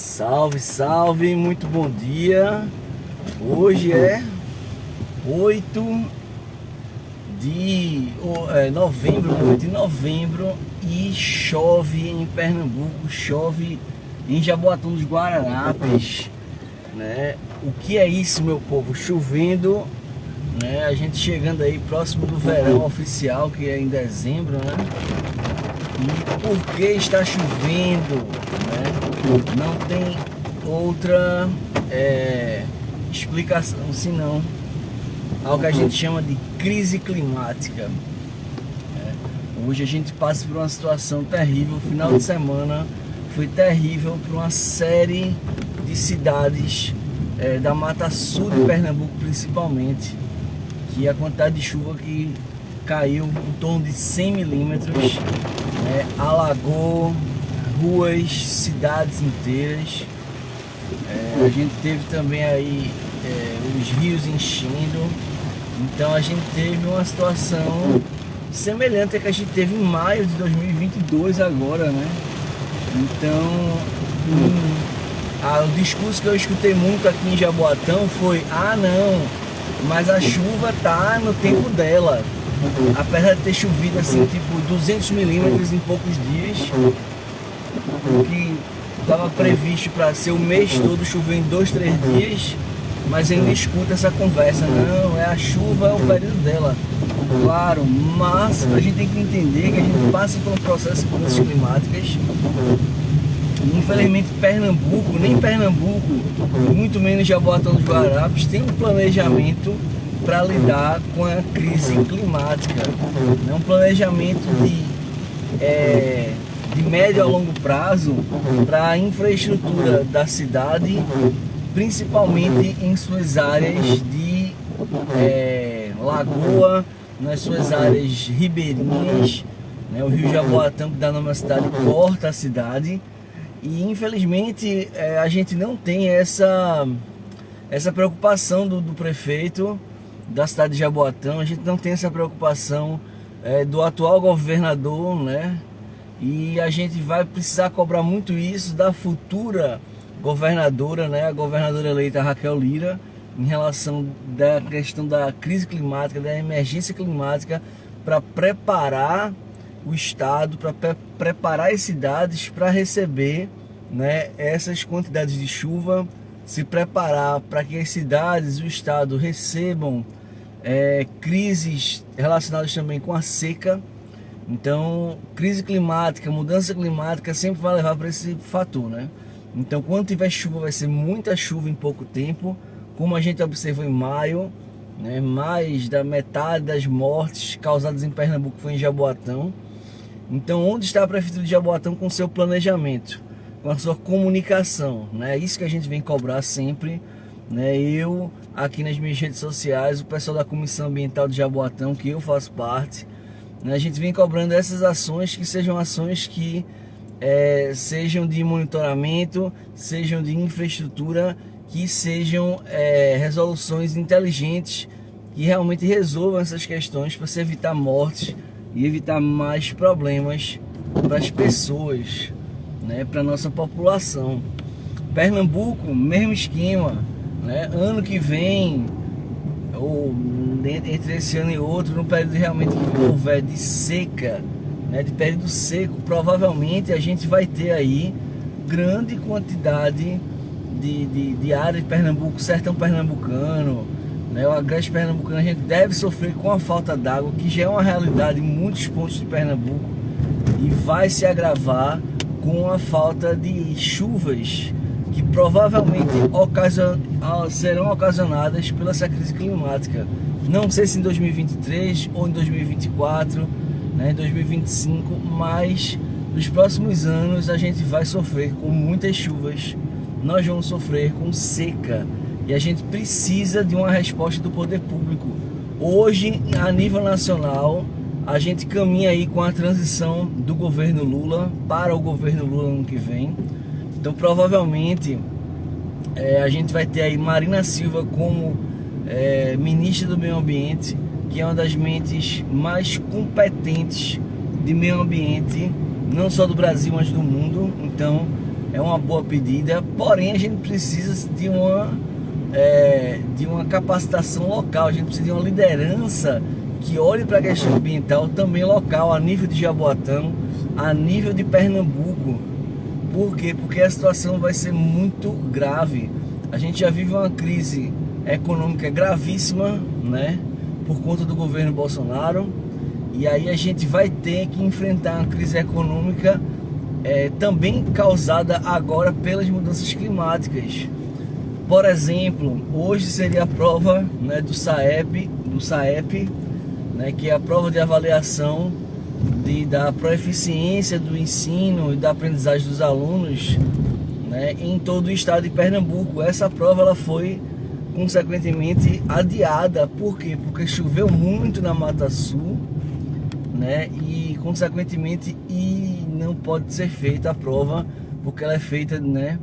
Salve, salve, muito bom dia. Hoje é 8 de novembro, 8 de novembro, e chove em Pernambuco, chove em Jaboatão dos Guararapes, né? O que é isso, meu povo? Chovendo, né? A gente chegando aí próximo do verão oficial, que é em dezembro, né? E por que está chovendo, né? Não tem outra explicação senão algo que a gente chama de crise climática. Hoje a gente passa por uma situação terrível. O final de semana foi terrível para uma série de cidades da Mata Sul de Pernambuco, principalmente, que a quantidade de chuva que caiu em torno de 100 milímetros, alagou ruas, cidades inteiras. A gente teve também aí os rios enchendo. Então a gente teve uma situação semelhante à que a gente teve em maio de 2022 agora, né? Então o discurso que eu escutei muito aqui em Jaboatão foi: ah não, mas a chuva tá no tempo dela. Apesar de ter chovido assim, tipo 200 milímetros em poucos dias, o que estava previsto para ser o mês todo, choveu em 2, 3 dias, mas ainda escuta essa conversa: não, a chuva é o período dela. Claro, mas a gente tem que entender que a gente passa por um processo de mudanças climáticas. E, infelizmente, nem Pernambuco, muito menos Jaboatão dos Guararapes, tem um planejamento para lidar com a crise climática. É um planejamento de médio a longo prazo para a infraestrutura da cidade, principalmente em suas áreas de lagoa, nas suas áreas ribeirinhas, né? O rio Jaboatão, que dá nome à cidade, corta a cidade. E infelizmente a gente não tem essa preocupação do prefeito da cidade de Jaboatão. A gente não tem essa preocupação do atual governador, né? E a gente vai precisar cobrar muito isso da futura governadora, né? A governadora eleita Raquel Lira, em relação da questão da crise climática, da emergência climática, para preparar o estado, para preparar as cidades para receber, né, essas quantidades de chuva, se preparar para que as cidades e o estado recebam crises relacionadas também com a seca. Então, crise climática, mudança climática sempre vai levar para esse fator, né? Então, quando tiver chuva, vai ser muita chuva em pouco tempo, como a gente observou em maio, né? Mais da metade das mortes causadas em Pernambuco foi em Jaboatão. Então, onde está a Prefeitura de Jaboatão com seu planejamento, com a sua comunicação, né? É isso que a gente vem cobrar sempre, né? Eu, aqui nas minhas redes sociais, o pessoal da Comissão Ambiental de Jaboatão, que eu faço parte, né? A gente vem cobrando essas ações, que sejam ações que sejam de monitoramento, sejam de infraestrutura, que sejam resoluções inteligentes, que realmente resolvam essas questões para se evitar mortes e evitar mais problemas para as pessoas, né, para a nossa população. Pernambuco, mesmo esquema, né? Ano que vem, ou entre esse ano e outro, no período realmente que houver de seca, né, de período seco, provavelmente a gente vai ter aí grande quantidade de área de Pernambuco, sertão pernambucano, né, o agreste pernambucano. A gente deve sofrer com a falta d'água, que já é uma realidade em muitos pontos de Pernambuco, e vai se agravar com a falta de chuvas que provavelmente serão ocasionadas pela essa crise climática. Não sei se em 2023 ou em 2024, né, em 2025, mas nos próximos anos a gente vai sofrer com muitas chuvas. Nós vamos sofrer com seca e a gente precisa de uma resposta do poder público. Hoje, a nível nacional, a gente caminha aí com a transição do governo Lula para o governo Lula no ano que vem. Então, provavelmente, a gente vai ter aí Marina Silva como ministra do Meio Ambiente, que é uma das mentes mais competentes de meio ambiente, não só do Brasil, mas do mundo. Então, é uma boa pedida, porém a gente precisa de uma capacitação local, a gente precisa de uma liderança que olhe para a questão ambiental também local, a nível de Jaboatão, a nível de Pernambuco. Por quê? Porque a situação vai ser muito grave. A gente já vive uma crise econômica gravíssima, né, por conta do governo Bolsonaro, e aí a gente vai ter que enfrentar uma crise econômica também causada agora pelas mudanças climáticas. Por exemplo, hoje seria a prova, né, do SAEP, né, que é a prova de avaliação da proeficiência do ensino e da aprendizagem dos alunos, né, em todo o estado de Pernambuco. Essa prova ela foi consequentemente adiada. Por quê? Porque choveu muito na Mata Sul, né, e consequentemente não pode ser feita a prova, porque ela é feita, né,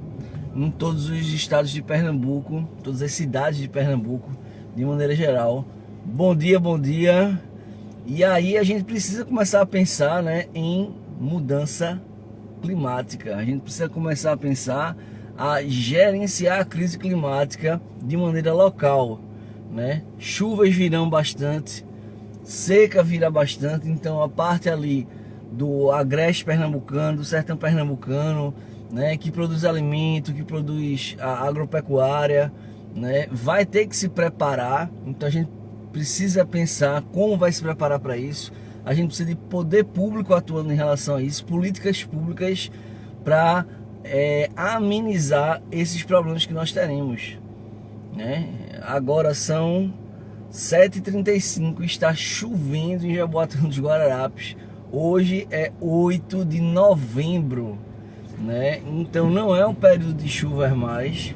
em todos os estados de Pernambuco, todas as cidades de Pernambuco, de maneira geral. Bom dia, bom dia. E aí a gente precisa começar a pensar, né, em mudança climática. A gente precisa começar a pensar a gerenciar a crise climática de maneira local, né? Chuvas virão bastante, seca virá bastante, então a parte ali do agreste pernambucano, do sertão pernambucano, né, que produz alimento, que produz a agropecuária, né, vai ter que se preparar. Então a gente precisa pensar como vai se preparar para isso. A gente precisa de poder público atuando em relação a isso, políticas públicas para amenizar esses problemas que nós teremos, né? Agora são 7h35, está chovendo em Jaboatão dos Guararapes. Hoje é 8 de novembro, né? Então não é um período de chuvas mais.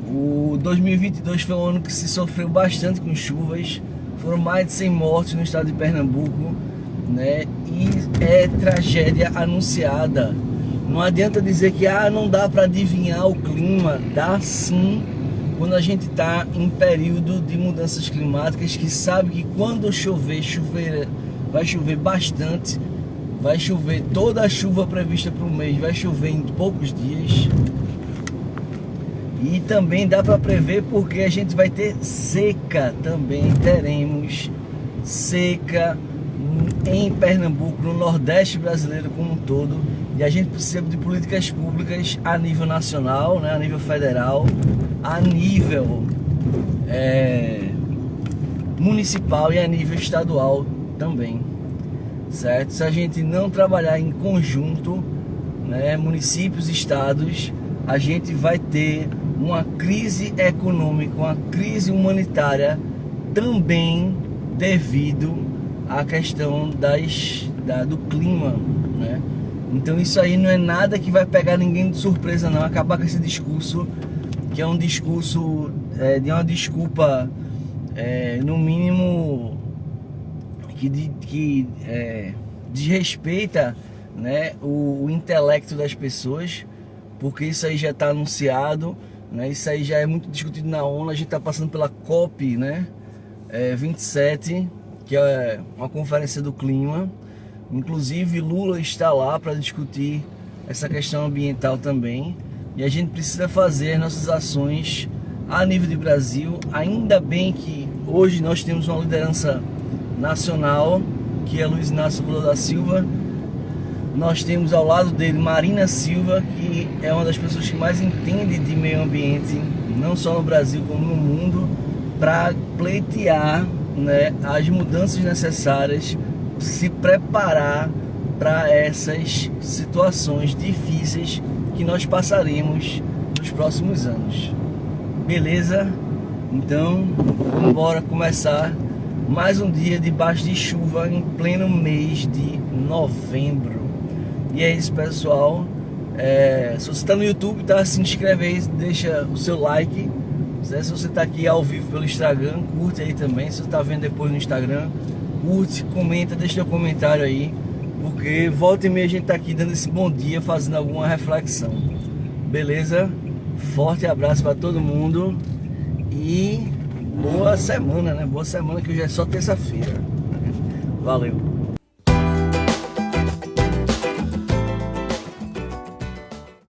O 2022 foi um ano que se sofreu bastante com chuvas. Foram mais de 100 mortes no estado de Pernambuco, né? E é tragédia anunciada. Não adianta dizer que não dá para adivinhar o clima. Dá sim, quando a gente está em período de mudanças climáticas, que sabe que quando vai chover bastante, vai chover toda a chuva prevista para o mês, vai chover em poucos dias. E também dá para prever porque a gente vai ter seca também, teremos seca em Pernambuco, no Nordeste brasileiro como um todo. E a gente precisa de políticas públicas a nível nacional, né, a nível federal, a nível municipal e a nível estadual também, certo? Se a gente não trabalhar em conjunto, né, municípios e estados, a gente vai ter uma crise econômica, uma crise humanitária também devido à questão do clima, né? Então isso aí não é nada que vai pegar ninguém de surpresa não, acabar com esse discurso, que é um discurso de uma desculpa, no mínimo, que desrespeita, né, o intelecto das pessoas, porque isso aí já está anunciado, né, isso aí já é muito discutido na ONU. A gente está passando pela COP, né, 27, que é uma conferência do clima. Inclusive Lula está lá para discutir essa questão ambiental também. E a gente precisa fazer nossas ações a nível de Brasil. Ainda bem que hoje nós temos uma liderança nacional, que é Luiz Inácio Lula da Silva. Nós temos ao lado dele Marina Silva, que é uma das pessoas que mais entende de meio ambiente, não só no Brasil como no mundo, para pleitear, né, as mudanças necessárias, se preparar para essas situações difíceis que nós passaremos nos próximos anos. Beleza? Então, vamos embora começar mais um dia debaixo de chuva em pleno mês de novembro. E é isso, pessoal. Se você está no YouTube, tá, se inscreve aí, deixa o seu like. Se você está aqui ao vivo pelo Instagram, curte aí também. Se você está vendo depois no Instagram, curte, comenta, deixa seu comentário aí, porque volta e meia a gente tá aqui dando esse bom dia, fazendo alguma reflexão. Beleza? Forte abraço para todo mundo e boa semana, né? Boa semana, que hoje é só terça-feira. Valeu!